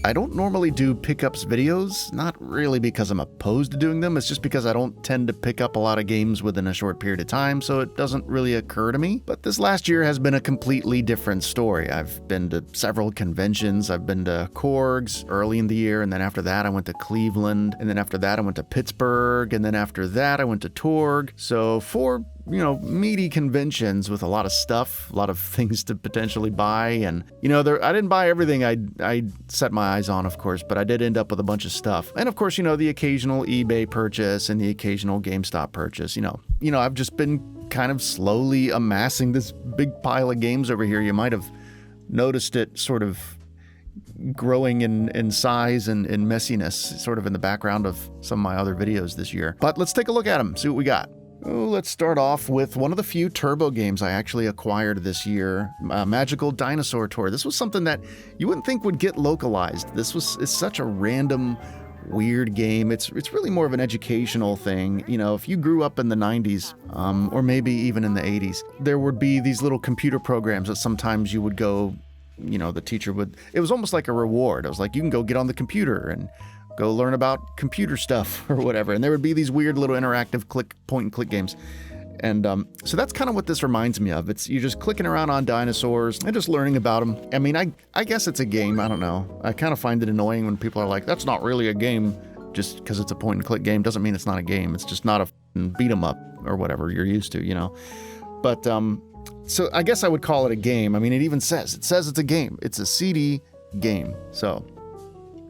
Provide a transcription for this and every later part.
I don't normally do pickups videos, not really because I'm opposed to doing them, it's just because I don't tend to pick up a lot of games within a short period of time, so it doesn't really occur to me. But this last year has been a completely different story. I've been to several conventions, I've been to Korg's early in the year, and then after that I went to Cleveland, and then after that I went to Pittsburgh, and then after that I went to Torg. So 4 meaty conventions with a lot of stuff, a lot of things to potentially buy. And, I didn't buy everything I set my eyes on, of course, but I did end up with a bunch of stuff. And of course, the occasional eBay purchase and the occasional GameStop purchase. I've just been kind of slowly amassing this big pile of games over here. You might have noticed it sort of growing in size and in messiness, sort of in the background of some of my other videos this year. But let's take a look at them, see what we got. Let's start off with one of the few Turbo games I actually acquired this year, Magical Dinosaur Tour. This was something that you wouldn't think would get localized. It's such a random, weird game. It's really more of an educational thing. If you grew up in the 90s, or maybe even in the 80s, there would be these little computer programs that sometimes you would go, the teacher would, it was almost like a reward. It was like, you can go get on the computer and go learn about computer stuff or whatever. And there would be these weird little interactive point and click games. And so that's kind of what this reminds me of. You're just clicking around on dinosaurs and just learning about them. I mean, I guess it's a game. I don't know. I kind of find it annoying when people are like, that's not really a game. Just because it's a point and click game doesn't mean it's not a game. It's just not a beat 'em up or whatever you're used to, But so I guess I would call it a game. I mean, it says it's a game. It's a CD game. So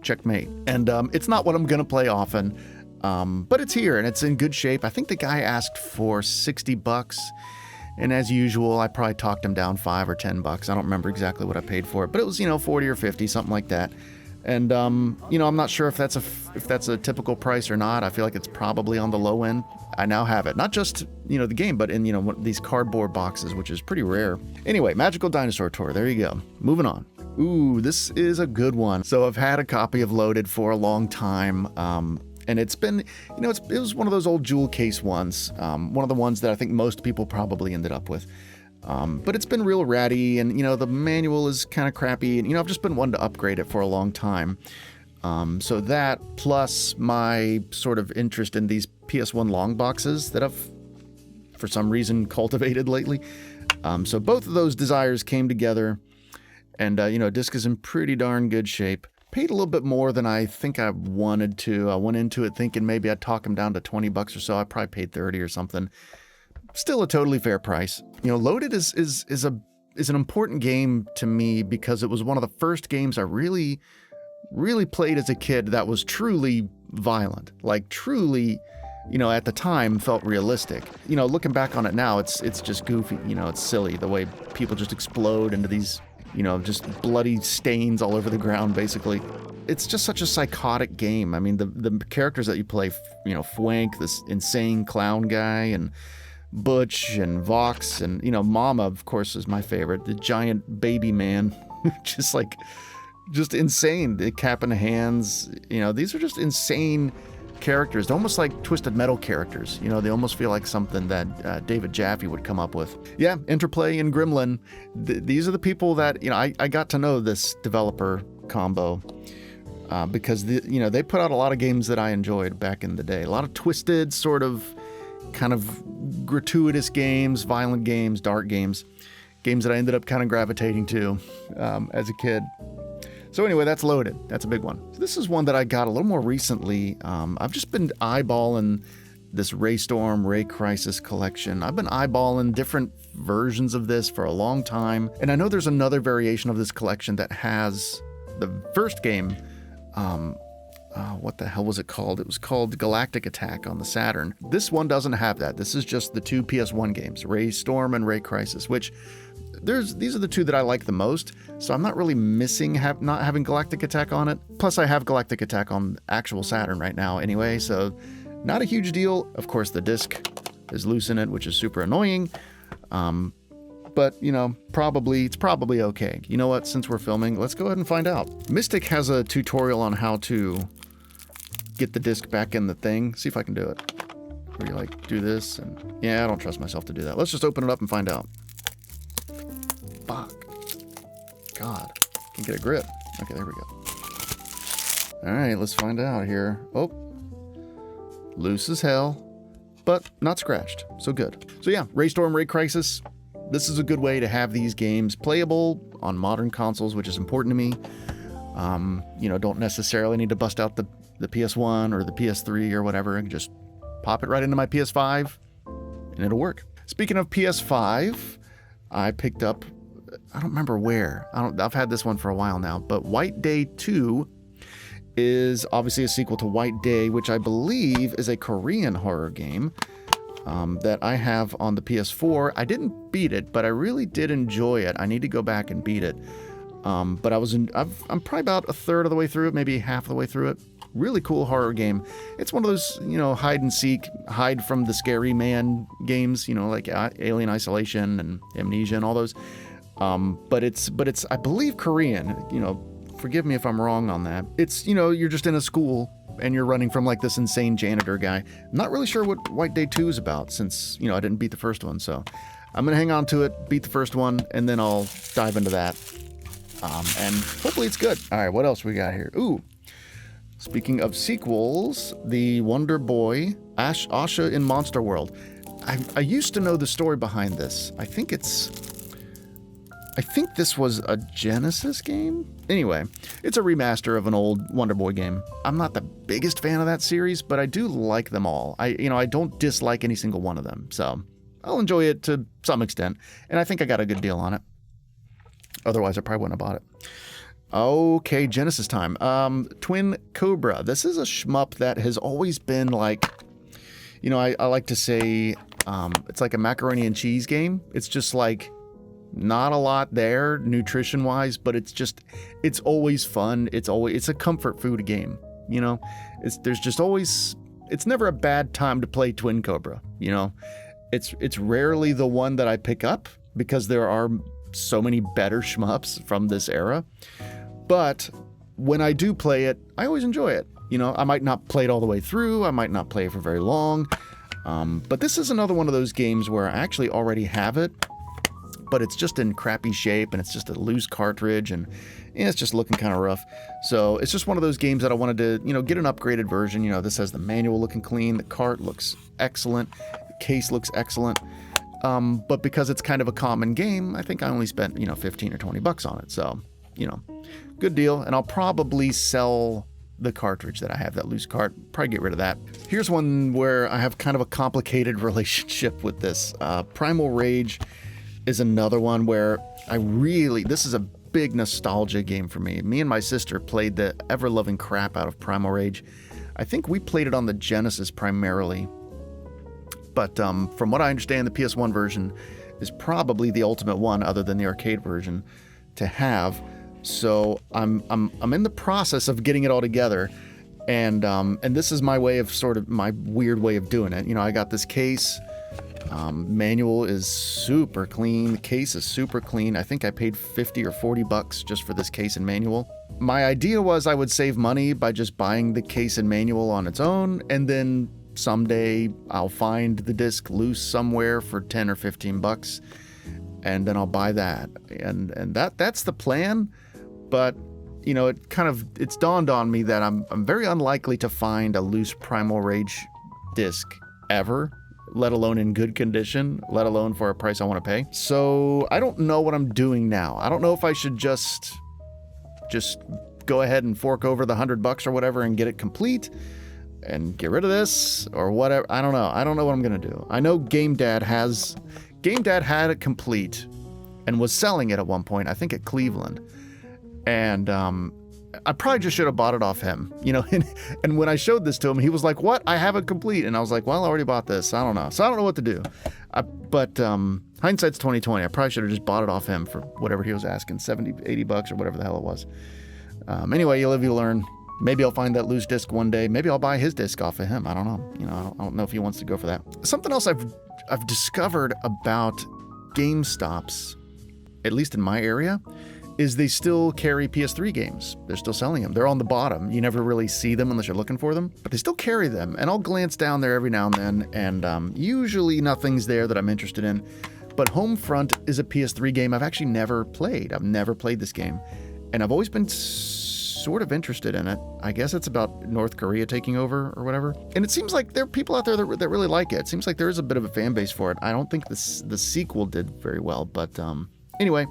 checkmate. And it's not what I'm going to play often, but it's here and it's in good shape. I think the guy asked for $60, and as usual, I probably talked him down $5 or $10. I don't remember exactly what I paid for it, but it was, 40 or 50, something like that. And, I'm not sure if that's a typical price or not. I feel like it's probably on the low end. I now have it, not just, the game, but in, these cardboard boxes, which is pretty rare. Anyway, Magical Dinosaur Tour. There you go. Moving on. Ooh, this is a good one. So I've had a copy of Loaded for a long time, and it's been, it was one of those old jewel case ones, one of the ones that I think most people probably ended up with. But it's been real ratty, and, the manual is kind of crappy, and, I've just been wanting to upgrade it for a long time. So that, plus my sort of interest in these PS1 long boxes that I've, for some reason, cultivated lately. So both of those desires came together. And, disc is in pretty darn good shape. Paid a little bit more than I think I wanted to. I went into it thinking maybe I'd talk him down to $20 or so. I probably paid 30 or something. Still a totally fair price. Loaded is an important game to me because it was one of the first games I really played as a kid that was truly violent. Like truly, at the time felt realistic. Looking back on it now, it's just goofy. It's silly the way people just explode into these just bloody stains all over the ground, basically. It's just such a psychotic game. I mean, the characters that you play, Fwank, this insane clown guy, and Butch, and Vox, and, Mama, of course, is my favorite. The giant baby man, just insane. The cap in the hands, these are just insane characters. They're almost like Twisted Metal characters. They almost feel like something that David Jaffe would come up with. Yeah, Interplay and Gremlin. These are the people that, I got to know this developer combo because, they put out a lot of games that I enjoyed back in the day. A lot of twisted, sort of, kind of gratuitous games, violent games, dark games that I ended up kind of gravitating to as a kid. So anyway, that's Loaded. That's a big one. So this is one that I got a little more recently. I've just been eyeballing this Raystorm Ray Crisis collection. I've been eyeballing different versions of this for a long time. And I know there's another variation of this collection that has the first game. What the hell was it called? It was called Galactic Attack on the Saturn. This one doesn't have that. This is just the two PS1 games, Raystorm and Ray Crisis, which these are the two that I like the most. So I'm not really missing not having Galactic Attack on it. Plus I have Galactic Attack on actual Saturn right now anyway, so not a huge deal. Of course, the disc is loose in it, which is super annoying. But, it's probably okay. You know what? Since we're filming, let's go ahead and find out. Mystic has a tutorial on how to get the disc back in the thing. See if I can do it. Where you do this, and yeah, I don't trust myself to do that. Let's just open it up and find out. Fuck. God. Can't get a grip. Okay, there we go. All right, let's find out here. Oh, loose as hell, but not scratched, so good. So yeah, Raystorm Ray Crisis. This is a good way to have these games playable on modern consoles, which is important to me. You know, don't necessarily need to bust out the PS1 or the PS3 or whatever, and just pop it right into my PS5 and it'll work. Speaking of PS5, I picked up, I don't remember where, I've had this one for a while now, but White Day 2 is obviously a sequel to White Day, which I believe is a Korean horror game that I have on the PS4. I didn't beat it, but I really did enjoy it. I need to go back and beat it. But I'm probably about a third of the way through it, maybe half of the way through it. Really cool horror game. It's one of those, you know, hide and seek, hide from the scary man games, you know, like Alien Isolation and Amnesia and all those. But it's I believe Korean. You know, forgive me if I'm wrong on that. It's, you know, you're just in a school and you're running from like this insane janitor guy. Not really sure what White Day 2 is about, since, you know, I didn't beat the first one. So I'm gonna hang on to it, beat the first one, and then I'll dive into that. And hopefully it's good. All right, what else we got here? Ooh, speaking of sequels, the Wonder Boy, Asha in Monster World. I used to know the story behind this. I think this was a Genesis game? Anyway, it's a remaster of an old Wonder Boy game. I'm not the biggest fan of that series, but I do like them all. I don't dislike any single one of them, so I'll enjoy it to some extent, and I think I got a good deal on it. Otherwise, I probably wouldn't have bought it. Okay, Genesis time. Twin Cobra. This is a shmup that has always been like, you know, I like to say it's like a macaroni and cheese game. It's just like not a lot there nutrition-wise, but it's always fun. It's a comfort food game, you know? It's never a bad time to play Twin Cobra, you know? It's rarely the one that I pick up because there are so many better shmups from this era, but when I do play it, I always enjoy it. You know, I might not play it all the way through, I might not play it for very long, but this is another one of those games where I actually already have it, but it's just in crappy shape and it's just a loose cartridge and it's just looking kind of rough. So it's just one of those games that I wanted to, you know, get an upgraded version. You know, this has the manual looking clean, the cart looks excellent, the case looks excellent. But because it's kind of a common game, I think I only spent, you know, 15 or 20 bucks on it. So, you know, good deal. And I'll probably sell the cartridge that I have, that loose cart, probably get rid of that. Here's one where I have kind of a complicated relationship with this. Primal Rage is another one where this is a big nostalgia game for me. Me and my sister played the ever-loving crap out of Primal Rage. I think we played it on the Genesis primarily. But from what I understand, the PS1 version is probably the ultimate one, other than the arcade version, to have. So I'm in the process of getting it all together, and this is my way of my weird way of doing it. You know, I got this case. Manual is super clean. The case is super clean. I think I paid 50 or 40 bucks just for this case and manual. My idea was I would save money by just buying the case and manual on its own, and then someday I'll find the disc loose somewhere for 10 or 15 bucks, and then I'll buy that. And that's the plan. But, you know, it's dawned on me that I'm very unlikely to find a loose Primal Rage disc ever, let alone in good condition, let alone for a price I want to pay. So I don't know what I'm doing now. I don't know if I should just go ahead and fork over the $100 or whatever and get it complete and get rid of this or whatever. I don't know. I don't know what I'm going to do. I know Game Dad had it complete and was selling it at one point, I think at Cleveland. And I probably just should have bought it off him, you know. And when I showed this to him, he was like, "What? I have it complete." And I was like, "Well, I already bought this. I don't know." So I don't know what to do. But hindsight's 2020. I probably should have just bought it off him for whatever he was asking, 70, 80 bucks or whatever the hell it was. Anyway, you live, you learn. Maybe I'll find that loose disc one day. Maybe I'll buy his disc off of him. I don't know. You know, I don't know if he wants to go for that. Something else I've discovered about GameStops, at least in my area, is they still carry PS3 games. They're still selling them. They're on the bottom. You never really see them unless you're looking for them, but they still carry them. And I'll glance down there every now and then, and usually nothing's there that I'm interested in. But Homefront is a PS3 game I've actually never played. I've never played this game. And I've always been sort of interested in it. I guess it's about North Korea taking over or whatever. And it seems like there are people out there that really like it. It seems like there is a bit of a fan base for it. I don't think the sequel did very well, but anyway,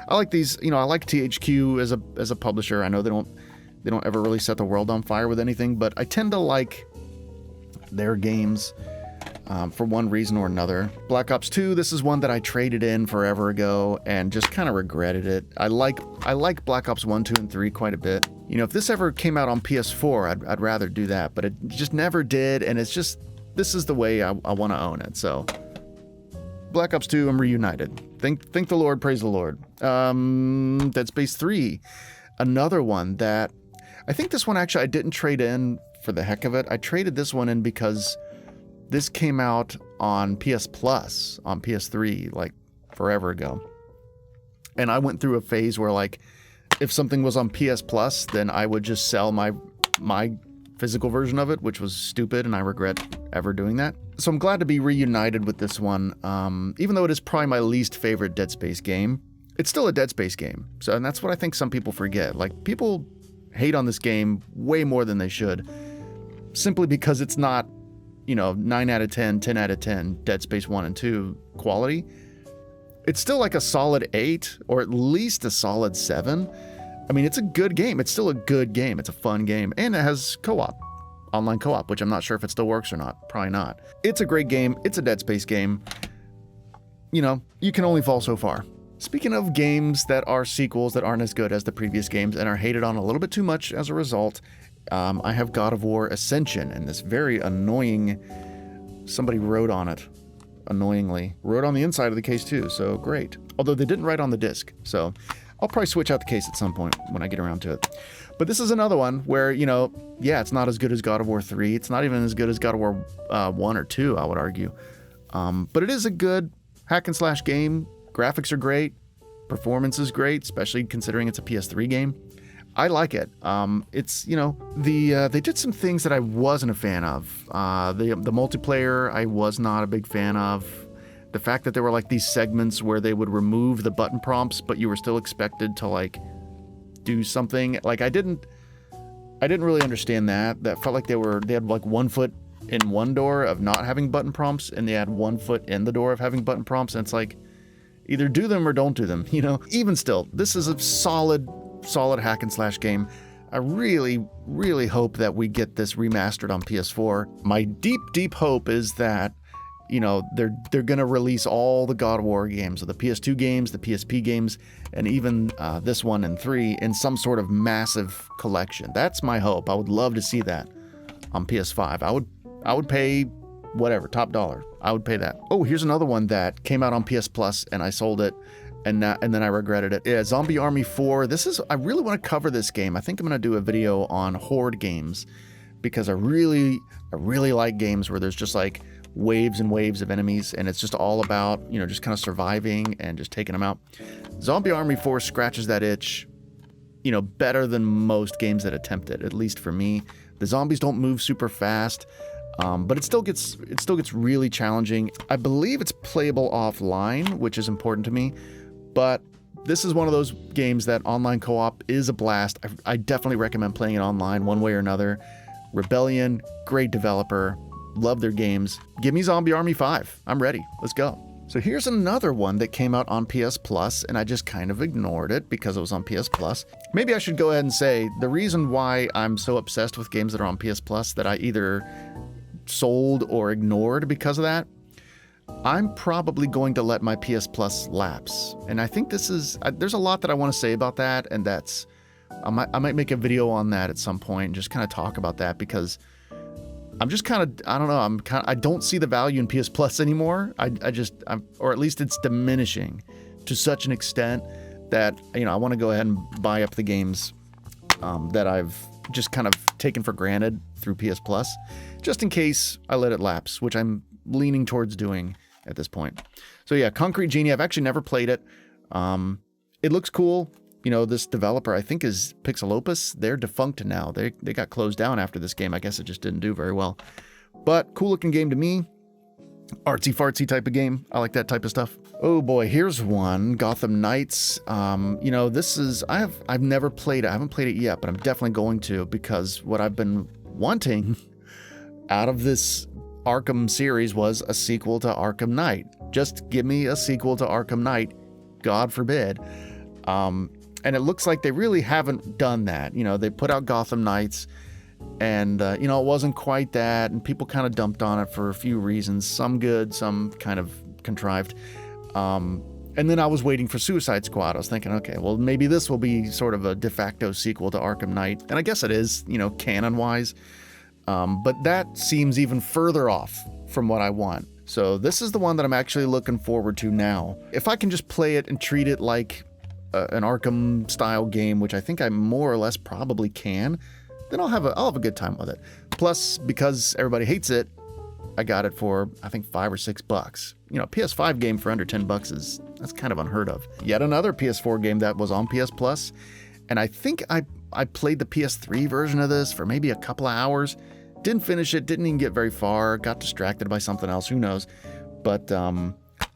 I like these. I like THQ as a publisher. I know they don't ever really set the world on fire with anything, but I tend to like their games. For one reason or another. Black Ops 2, this is one that I traded in forever ago and just kind of regretted it. I like Black Ops 1, 2, and 3 quite a bit. If this ever came out on PS4, I'd rather do that, but it just never did, and it's just, this is the way I want to own it, so. Black Ops 2, I'm reunited. Thank the Lord, praise the Lord. Dead Space 3, another one that, I think this one actually I didn't trade in for the heck of it. I traded this one in because this came out on PS Plus, on PS3, like forever ago. And I went through a phase where, like, if something was on PS Plus, then I would just sell my physical version of it, which was stupid, and I regret ever doing that. So I'm glad to be reunited with this one. Even though it is probably my least favorite Dead Space game, it's still a Dead Space game. So, and that's what I think some people forget. Like, people hate on this game way more than they should, simply because it's not, 9 out of 10, 10 out of 10 Dead Space 1 and 2 quality. It's still like a solid 8, or at least a solid 7. I mean, it's a good game. It's still a good game. It's a fun game. And it has co-op, online co-op, which I'm not sure if it still works or not. Probably not. It's a great game. It's a Dead Space game. You can only fall so far. Speaking of games that are sequels that aren't as good as the previous games and are hated on a little bit too much as a result, I have God of War Ascension, and this very annoying, somebody wrote on it, annoyingly. Wrote on the inside of the case too, so great. Although they didn't write on the disc, so I'll probably switch out the case at some point when I get around to it. But this is another one where, yeah, it's not as good as God of War 3. It's not even as good as God of War 1 or 2, I would argue. But it is a good hack and slash game. Graphics are great. Performance is great, especially considering it's a PS3 game. I like it. It's, they did some things that I wasn't a fan of. The multiplayer, I was not a big fan of. The fact that there were like these segments where they would remove the button prompts, but you were still expected to like do something. Like I didn't really understand that. That felt like they had like 1 foot in one door of not having button prompts, and they had 1 foot in the door of having button prompts. And it's like, either do them or don't do them, Even still, this is a solid hack and slash game. I really, really hope that we get this remastered on PS4. My deep hope is that, they're going to release all the God of War games, or the PS2 games, the PSP games, and even this one and 3 in some sort of massive collection. That's my hope. I would love to see that on PS5. I would pay whatever, top dollar. I would pay that. Oh, here's another one that came out on PS Plus and I sold it. And then I regretted it. Yeah, Zombie Army 4. I really want to cover this game. I think I'm going to do a video on horde games because I really like games where there's just like waves and waves of enemies and it's just all about, just kind of surviving and just taking them out. Zombie Army 4 scratches that itch, better than most games that attempt it, at least for me. The zombies don't move super fast. But it still gets really challenging. I believe it's playable offline, which is important to me. But this is one of those games that online co-op is a blast. I definitely recommend playing it online one way or another. Rebellion, great developer, love their games. Give me Zombie Army 5. I'm ready. Let's go. So here's another one that came out on PS Plus, and I just kind of ignored it because it was on PS Plus. Maybe I should go ahead and say the reason why I'm so obsessed with games that are on PS Plus that I either sold or ignored because of that, I'm probably going to let my PS Plus lapse. And I think there's a lot that I want to say about that, and I might make a video on that at some point and just kind of talk about that because I'm just kind of, I don't know, I don't see the value in PS Plus anymore. Or at least it's diminishing to such an extent that, I want to go ahead and buy up the games that I've just kind of taken for granted through PS Plus, just in case I let it lapse, which I'm leaning towards doing at this point. So yeah, Concrete Genie, I've actually never played it. It looks cool. This developer, I think, is Pixelopus. They're defunct now. They got closed down after this game. I guess it just didn't do very well. But cool looking game to me. artsy-fartsy type of game. I like that type of stuff. Oh boy, here's one, Gotham Knights. You know, this is, I've never played it. I haven't played it yet, but I'm definitely going to, because what I've been wanting out of this Arkham series was a sequel to Arkham Knight. Just give me a sequel to Arkham Knight, God forbid. And it looks like they really haven't done that. You know, they put out Gotham Knights, and, you know, it wasn't quite that, and people kind of dumped on it for a few reasons, some good, some kind of contrived. And then I was waiting for Suicide Squad. I was thinking, okay, well, maybe this will be sort of a de facto sequel to Arkham Knight. And I guess it is, you know, canon-wise. But that seems even further off from what I want. So this is the one that I'm actually looking forward to now. If I can just play it and treat it like an Arkham-style game, which I think I more or less probably can, then I'll have a good time with it. Plus, because everybody hates it, I got it for, I think, $5 or $6. You know, PS5 game for under $10 that's kind of unheard of. Yet another PS4 game that was on PS Plus, and I think I played the PS3 version of this for maybe a couple of hours. Didn't finish it, didn't even get very far, got distracted by something else, who knows. But I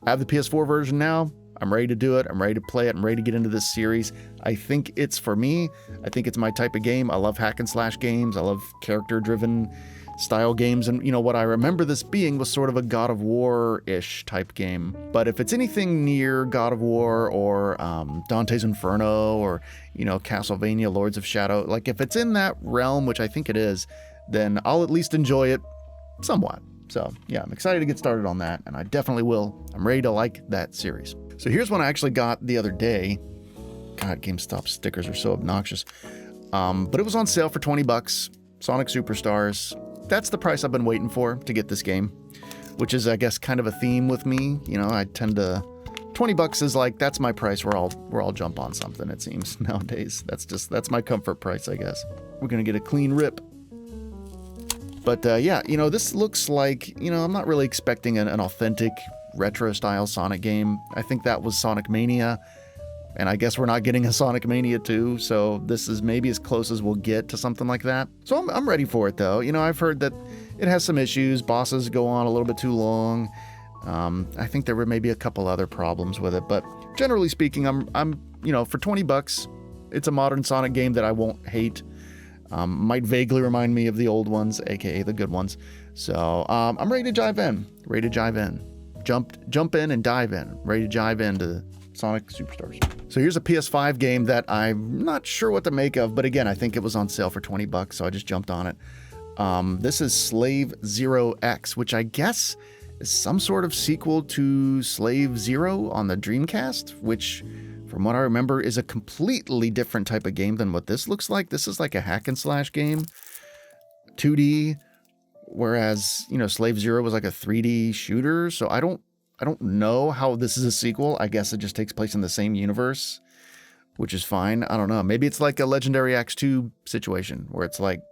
have the PS4 version now. I'm ready to do it. I'm ready to play it. I'm ready to get into this series. I think it's for me. I think it's my type of game. I love hack and slash games. I love character-driven style games. And, you know, what I remember this being was sort of a God of War-ish type game. But if it's anything near God of War or Dante's Inferno or, you know, Castlevania, Lords of Shadow, like if it's in that realm, which I think it is, then I'll at least enjoy it somewhat. So, yeah, I'm excited to get started on that, and I definitely will. I'm ready to like that series. So here's one I actually got the other day. God, GameStop stickers are so obnoxious. But it was on sale for $20. Sonic Superstars. That's the price I've been waiting for to get this game, which is, I guess, kind of a theme with me. You know, I tend to... $20 is like, that's my price where I'll jump on something, it seems, nowadays. That's my comfort price, I guess. We're going to get a clean rip. But yeah, you know, this looks like, you know, I'm not really expecting an authentic retro-style Sonic game. I think that was Sonic Mania, and I guess we're not getting a Sonic Mania 2, so this is maybe as close as we'll get to something like that. So I'm ready for it, though. You know, I've heard that it has some issues. Bosses go on a little bit too long. I think there were maybe a couple other problems with it, but generally speaking, I'm you know, for $20, it's a modern Sonic game that I won't hate. Might vaguely remind me of the old ones, aka the good ones. So I'm ready to dive in. Ready to dive in. Jump in and dive in. Ready to dive into Sonic Superstars. So here's a PS5 game that I'm not sure what to make of, but again, I think it was on sale for $20, so I just jumped on it. This is Slave Zero X, which I guess is some sort of sequel to Slave Zero on the Dreamcast, which, from what I remember, is a completely different type of game than what this looks like. This is like a hack and slash game, 2D, whereas, you know, Slave Zero was like a 3D shooter. So I don't know how this is a sequel. I guess it just takes place in the same universe, which is fine. I don't know. Maybe it's like a Legendary Axe 2 situation where it's like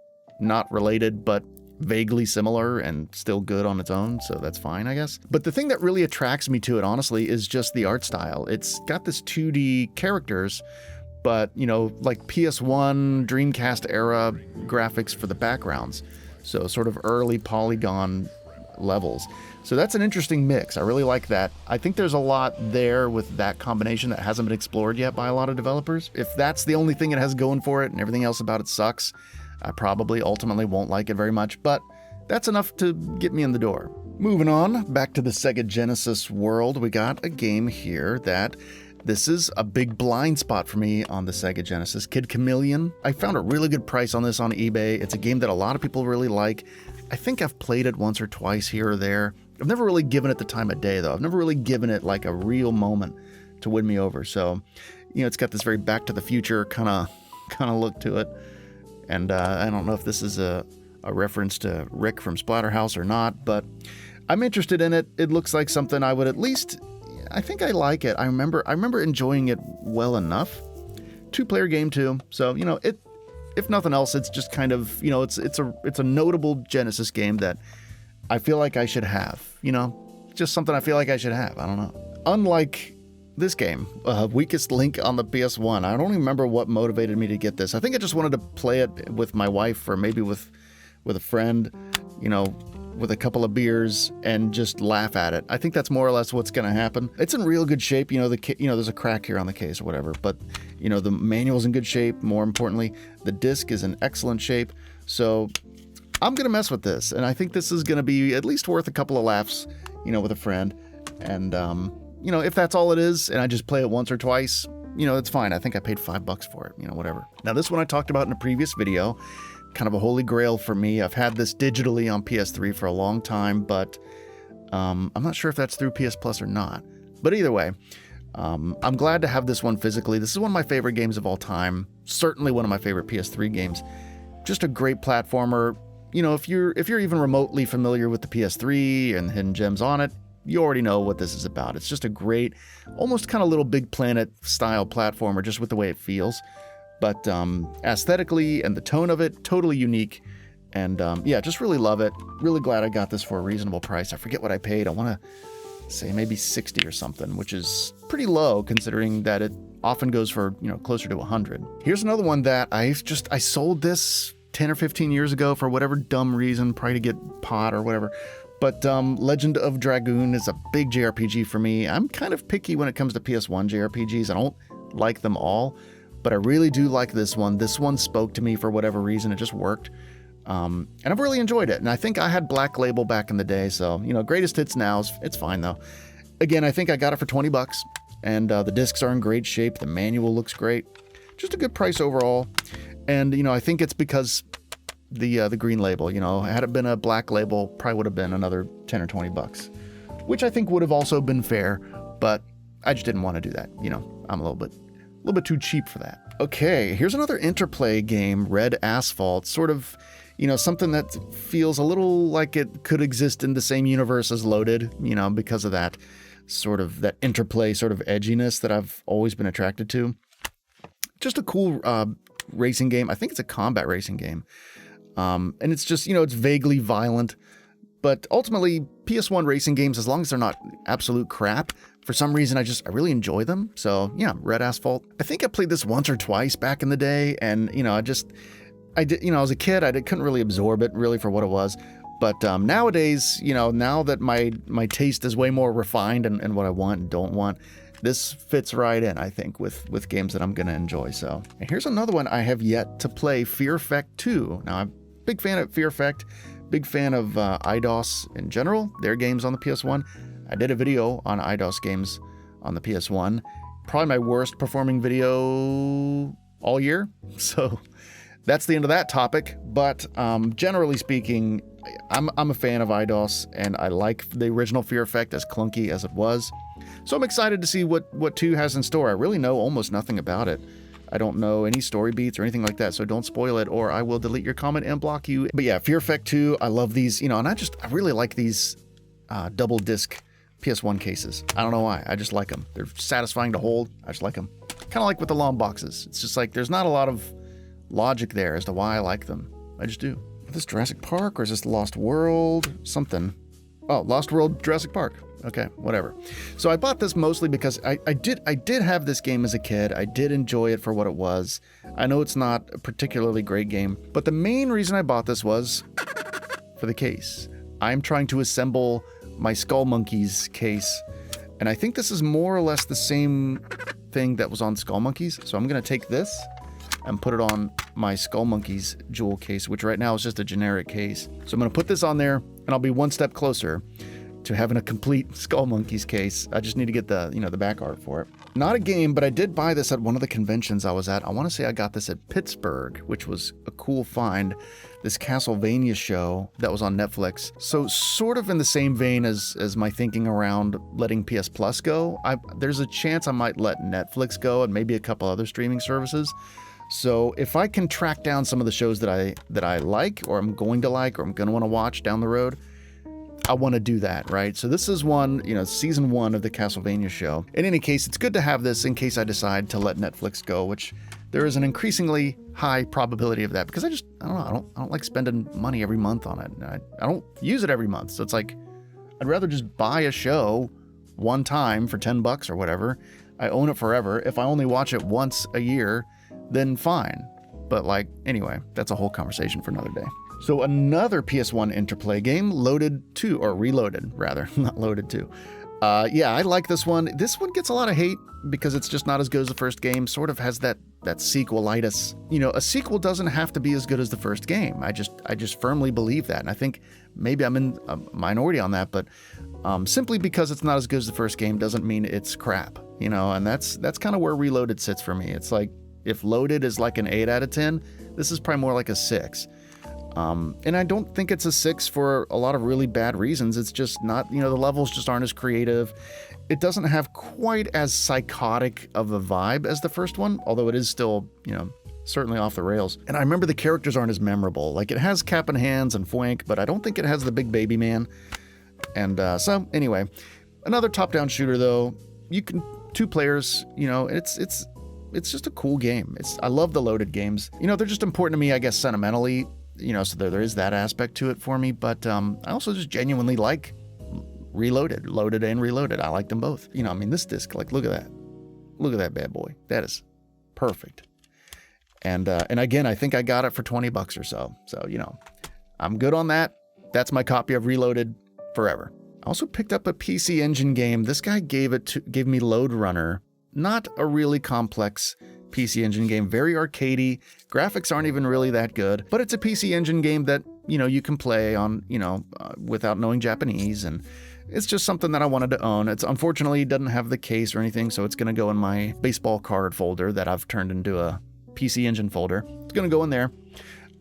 not related, but vaguely similar and still good on its own, so that's fine, I guess. But the thing that really attracts me to it, honestly, is just the art style. It's got this 2D characters, but, you know, like PS1, Dreamcast era graphics for the backgrounds. So sort of early polygon levels. So that's an interesting mix. I really like that. I think there's a lot there with that combination that hasn't been explored yet by a lot of developers. If that's the only thing it has going for it and everything else about it sucks, I probably ultimately won't like it very much, but that's enough to get me in the door. Moving on, back to the Sega Genesis world, we got a game here that this is a big blind spot for me on the Sega Genesis, Kid Chameleon. I found a really good price on this on eBay. It's a game that a lot of people really like. I think I've played it once or twice here or there. I've never really given it the time of day, though. I've never really given it like a real moment to win me over. So, you know, it's got this very Back to the Future kind of look to it. And I don't know if this is a reference to Rick from Splatterhouse or not, but I'm interested in it. It looks like something I would at least, I think I like it. I remember enjoying it well enough. 2-player game too. So, you know, if nothing else, it's just kind of, you know, it's a notable Genesis game that I feel like I should have, you know, just something I feel like I should have. I don't know. Unlike this game, Weakest Link on the PS1. I don't even remember what motivated me to get this. I think I just wanted to play it with my wife or maybe with a friend, you know, with a couple of beers and just laugh at it. I think that's more or less what's going to happen. It's in real good shape. There's a crack here on the case or whatever, but the manual's in good shape. More importantly, the disc is in excellent shape. So I'm going to mess with this, and I think this is going to be at least worth a couple of laughs, with a friend. And, if that's all it is, and I just play it once or twice, it's fine. I think I paid $5 for it, whatever. Now, this one I talked about in a previous video, kind of a holy grail for me. I've had this digitally on PS3 for a long time, but I'm not sure if that's through PS Plus or not. But either way, I'm glad to have this one physically. This is one of my favorite games of all time. Certainly one of my favorite PS3 games. Just a great platformer. If you're even remotely familiar with the PS3 and the hidden gems on it, you already know what this is about. It's just a great, almost kind of little Big Planet style platformer, just with the way it feels. But aesthetically and the tone of it, totally unique. And just really love it. Really glad I got this for a reasonable price. I forget what I paid. I want to say maybe 60 or something, which is pretty low considering that it often goes for, closer to 100. Here's another one that I sold this 10 or 15 years ago for whatever dumb reason, probably to get pot or whatever. But Legend of Dragoon is a big JRPG for me. I'm kind of picky when it comes to PS1 JRPGs. I don't like them all, but I really do like this one. This one spoke to me for whatever reason. It just worked. And I've really enjoyed it. And I think I had Black Label back in the day. So, greatest hits now. It's fine, though. Again, I think I got it for $20. And the discs are in great shape. The manual looks great. Just a good price overall. And, I think it's because the green label, had it been a black label, probably would have been another 10 or $20, which I think would have also been fair, but I just didn't want to do that. I'm a little bit too cheap for that. Okay, here's another Interplay game, Red Asphalt, sort of, something that feels a little like it could exist in the same universe as Loaded, because of that sort of, that Interplay sort of edginess that I've always been attracted to. Just a cool racing game. I think it's a combat racing game. And it's just, it's vaguely violent, but ultimately PS1 racing games, as long as they're not absolute crap, for some reason, I really enjoy them. So yeah, Red Asphalt. I think I played this once or twice back in the day. And, I did, I was a kid, couldn't really absorb it really for what it was. But nowadays, now that my taste is way more refined and what I want and don't want, this fits right in, I think, with games that I'm going to enjoy. So and here's another one I have yet to play, Fear Effect 2. Now, I'm a big fan of Fear Effect, big fan of IDOS in general, their games on the PS1. I did a video on IDOS games on the PS1. Probably my worst performing video all year. So that's the end of that topic. But generally speaking, I'm a fan of IDOS, and I like the original Fear Effect, as clunky as it was. So I'm excited to see what 2 has in store. I really know almost nothing about it. I don't know any story beats or anything like that, so don't spoil it or I will delete your comment and block you. But yeah, Fear Effect 2, I love these, and I really like these double disc PS1 cases. I don't know why, I just like them. They're satisfying to hold, I just like them. Kind of like with the long boxes. It's just like, there's not a lot of logic there as to why I like them. I just do. Is this Jurassic Park or is this Lost World? Something. Oh, Lost World, Jurassic Park. Okay, whatever. So I bought this mostly because I did have this game as a kid. I did enjoy it for what it was. I know it's not a particularly great game, but the main reason I bought this was for the case. I'm trying to assemble my Skull Monkeys case, and I think this is more or less the same thing that was on Skull Monkeys. So I'm going to take this and put it on my Skull Monkeys jewel case, which right now is just a generic case. So I'm going to put this on there, and I'll be one step closer to having a complete Skull Monkeys case. I just need to get the, the back art for it. Not a game, but I did buy this at one of the conventions I was at. I want to say I got this at Pittsburgh, which was a cool find. This Castlevania show that was on Netflix. So sort of in the same vein as my thinking around letting PS Plus go, there's a chance I might let Netflix go and maybe a couple other streaming services. So if I can track down some of the shows that I like, or I'm going to like, or I'm going to want to watch down the road, I want to do that, right? So this is one, season 1 of the Castlevania show. In any case, it's good to have this in case I decide to let Netflix go, which there is an increasingly high probability of that, because I don't know, I don't like spending money every month on it. I don't use it every month. So it's like, I'd rather just buy a show one time for $10 or whatever. I own it forever. If I only watch it once a year, then fine. But anyway, that's a whole conversation for another day. So another PS1 Interplay game, Loaded 2, or Reloaded, rather, not Loaded 2. Yeah, I like this one. This one gets a lot of hate because it's just not as good as the first game, sort of has that sequelitis. You know, a sequel doesn't have to be as good as the first game. I just firmly believe that, and I think maybe I'm in a minority on that, but simply because it's not as good as the first game doesn't mean it's crap, you know, and that's kind of where Reloaded sits for me. It's like, if Loaded is like an 8 out of 10, this is probably more like a 6. And I don't think it's a 6 for a lot of really bad reasons. It's just not, you know, the levels just aren't as creative. It doesn't have quite as psychotic of a vibe as the first one, although it is still, you know, certainly off the rails. And I remember the characters aren't as memorable. Like, it has Cap and Hands and Fwank, but I don't think it has the big baby man. And so anyway, another top-down shooter though. You can 2 players, you know, it's just a cool game. I love the Loaded games. You know, they're just important to me, I guess, sentimentally. You know, so there is that aspect to it for me, but I also just genuinely like Loaded and Reloaded. I like them both. You know, I mean, this disc, like, look at that bad boy. That is perfect. And again, I think I got it for $20 or so. So, you know, I'm good on that. That's my copy of Reloaded forever. I also picked up a PC Engine game. This guy gave me Load Runner. Not a really complex PC Engine game, very arcadey. Graphics aren't even really that good, but it's a PC Engine game that, you know, you can play on, you know, without knowing Japanese, and it's just something that I wanted to own. It's unfortunately doesn't have the case or anything, so it's going to go in my baseball card folder that I've turned into a PC Engine folder. It's going to go in there,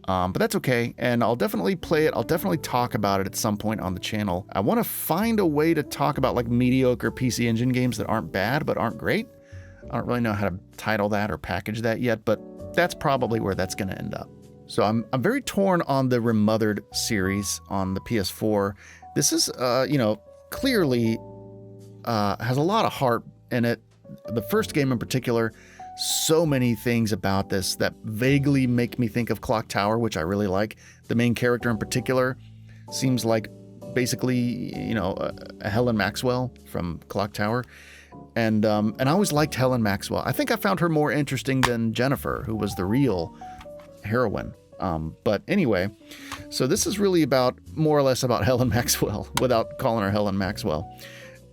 but that's okay, and I'll definitely play it. I'll definitely talk about it at some point on the channel. I want to find a way to talk about, like, mediocre PC Engine games that aren't bad but aren't great. I don't really know how to title that or package that yet, but that's probably where that's going to end up. So I'm very torn on the Remothered series on the PS4. This is, you know, clearly has a lot of heart in it. The first game in particular, so many things about this that vaguely make me think of Clock Tower, which I really like. The main character in particular seems like basically, you know, a Helen Maxwell from Clock Tower. And I always liked Helen Maxwell. I think I found her more interesting than Jennifer, who was the real heroine. But anyway, so this is really more or less about Helen Maxwell, without calling her Helen Maxwell.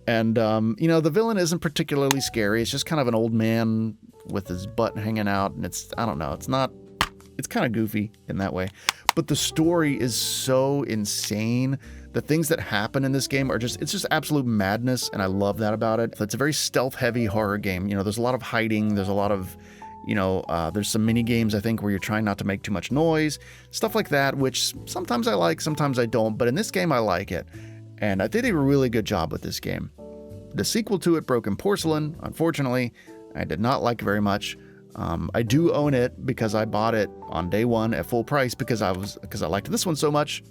And, you know, the villain isn't particularly scary. It's just kind of an old man with his butt hanging out. And I don't know, it's kind of goofy in that way. But the story is so insane. The things that happen in this game it's just absolute madness, and I love that about it. It's a very stealth-heavy horror game. You know, there's a lot of hiding, there's a lot of, you know, there's some mini games, I think, where you're trying not to make too much noise, stuff like that, which sometimes I like, sometimes I don't, but in this game I like it, and I did a really good job with this game. The sequel to it, Broken Porcelain, unfortunately, I did not like very much. I do own it because I bought it on day one at full price because I liked this one so much.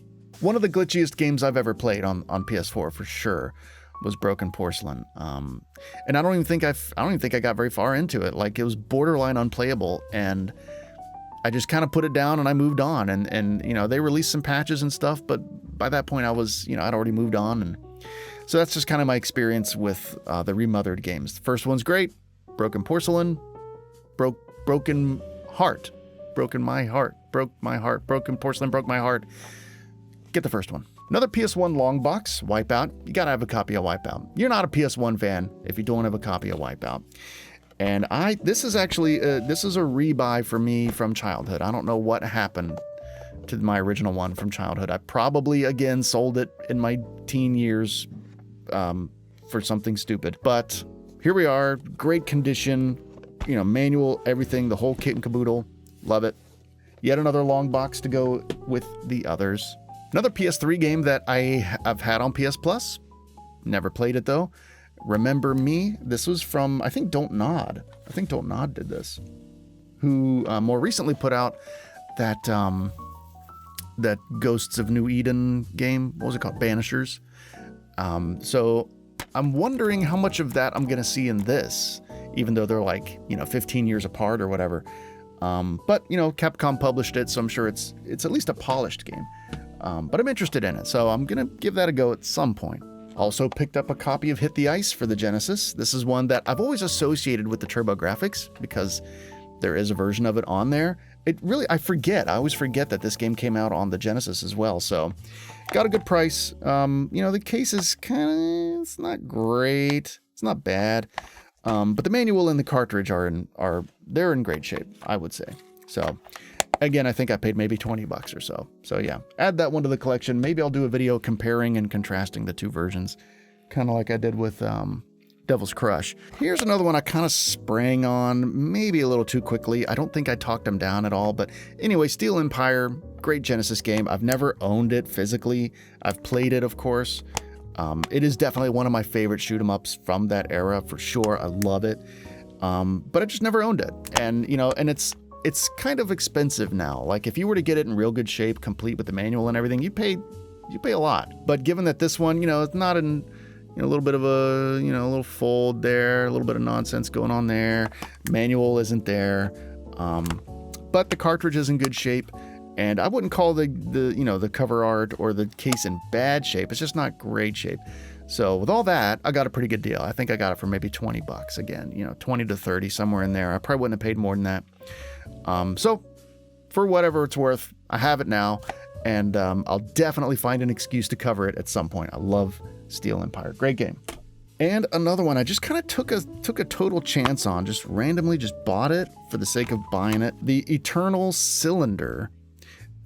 One of the glitchiest games I've ever played on PS4 for sure was Broken Porcelain. And I don't even think I got very far into it. Like, it was borderline unplayable, and I just kind of put it down and I moved on. And you know, they released some patches and stuff, but by that point I was, you know, I'd already moved on. And so that's just kind of my experience with the Remothered games. The first one's great. Broken Porcelain, broken heart, broken my heart, broke my heart, Broken Porcelain broke my heart. Get the first one. Another PS1 long box, Wipeout. You gotta have a copy of Wipeout. You're not a PS1 fan if you don't have a copy of Wipeout. And this is actually, this is a rebuy for me from childhood. I don't know what happened to my original one from childhood. I probably, again, sold it in my teen years for something stupid. But here we are, great condition, you know, manual, everything, the whole kit and caboodle. Love it. Yet another long box to go with the others. Another PS3 game that I've had on PS Plus. Never played it though. Remember Me. This was from, I think, Don't Nod. I think Don't Nod did this. Who more recently put out that Ghosts of New Eden game. What was it called? Banishers. So I'm wondering how much of that I'm going to see in this, even though they're like, you know, 15 years apart or whatever. But, you know, Capcom published it, so I'm sure it's at least a polished game. But I'm interested in it, so I'm going to give that a go at some point. Also picked up a copy of Hit the Ice for the Genesis. This is one that I've always associated with the TurboGrafx because there is a version of it on there. it really, I always forget that this game came out on the Genesis as well. So got a good price. You know, the case is it's not great. It's not bad. But the manual and the cartridge they're in great shape, I would say. So again, I think I paid maybe $20 or so. So yeah, add that one to the collection. Maybe I'll do a video comparing and contrasting the two versions, kind of like I did with Devil's Crush. Here's another one I kind of sprang on, maybe a little too quickly. I don't think I talked them down at all, but anyway, Steel Empire, great Genesis game. I've never owned it physically. I've played it, of course. It is definitely one of my favorite shoot 'em ups from that era, for sure. I love it. But I just never owned it. And, you know, and it's kind of expensive now. Like if you were to get it in real good shape, complete with the manual and everything, you pay a lot. But given that this one, you know, it's not in, you know, a little bit of a, you know, a little fold there, a little bit of nonsense going on there. Manual isn't there. But the cartridge is in good shape. And I wouldn't call the you know, the cover art or the case in bad shape. It's just not great shape. So with all that, I got a pretty good deal. I think I got it for maybe $20 again, you know, 20 to 30, somewhere in there. I probably wouldn't have paid more than that. So for whatever it's worth, I have it now, and I'll definitely find an excuse to cover it at some point. I love Steel Empire. Great game. And another one I just kind of took a total chance on, just randomly just bought it for the sake of buying it. The Eternal Cylinder.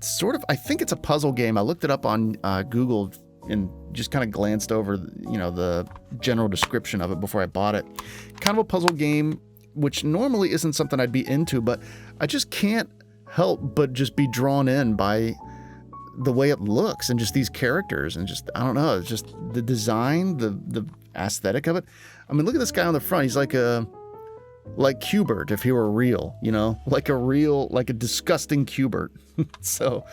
Sort of, I think it's a puzzle game. I looked it up on Google and just kind of glanced over, you know, the general description of it before I bought it. Kind of a puzzle game, which normally isn't something I'd be into, but I just can't help but just be drawn in by the way it looks and just these characters and just, I don't know, it's just the design, the aesthetic of it. I mean, look at this guy on the front. He's like Qbert if he were real, you know, like a disgusting Qbert. So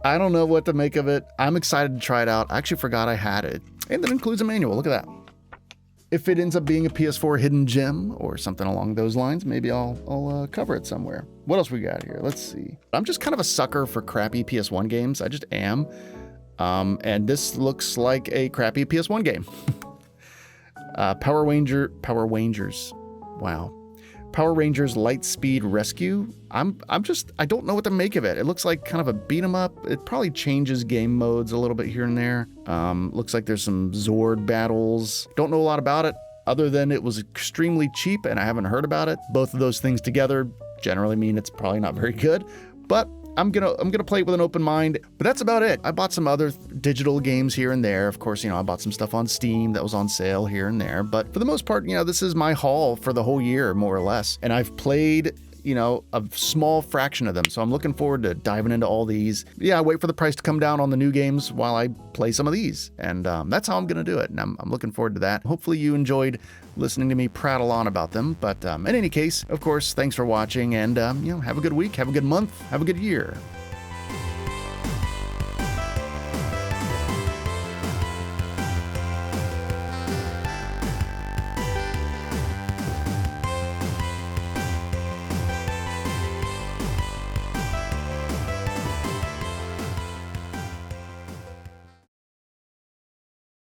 I don't know what to make of it. I'm excited to try it out. I actually forgot I had it. And it includes a manual. Look at that. If it ends up being a PS4 hidden gem or something along those lines, maybe I'll cover it somewhere. What else we got here? Let's see. I'm just kind of a sucker for crappy PS1 games. I just am. And this looks like a crappy PS1 game. Power Rangers. Wow. Power Rangers Lightspeed Rescue. I don't know what to make of it. It looks like kind of a beat 'em up. It probably changes game modes a little bit here and there. Looks like there's some Zord battles. Don't know a lot about it other than it was extremely cheap and I haven't heard about it. Both of those things together generally mean it's probably not very good, but I'm gonna play it with an open mind. But that's about it. I bought some other digital games here and there. Of course, you know, I bought some stuff on Steam that was on sale here and there. But for the most part, you know, this is my haul for the whole year, more or less. And I've played, you know, a small fraction of them. So I'm looking forward to diving into all these. Yeah, I wait for the price to come down on the new games while I play some of these. And that's how I'm gonna do it. And I'm looking forward to that. Hopefully you enjoyed listening to me prattle on about them. But in any case, of course, thanks for watching, and you know, have a good week, have a good month, have a good year.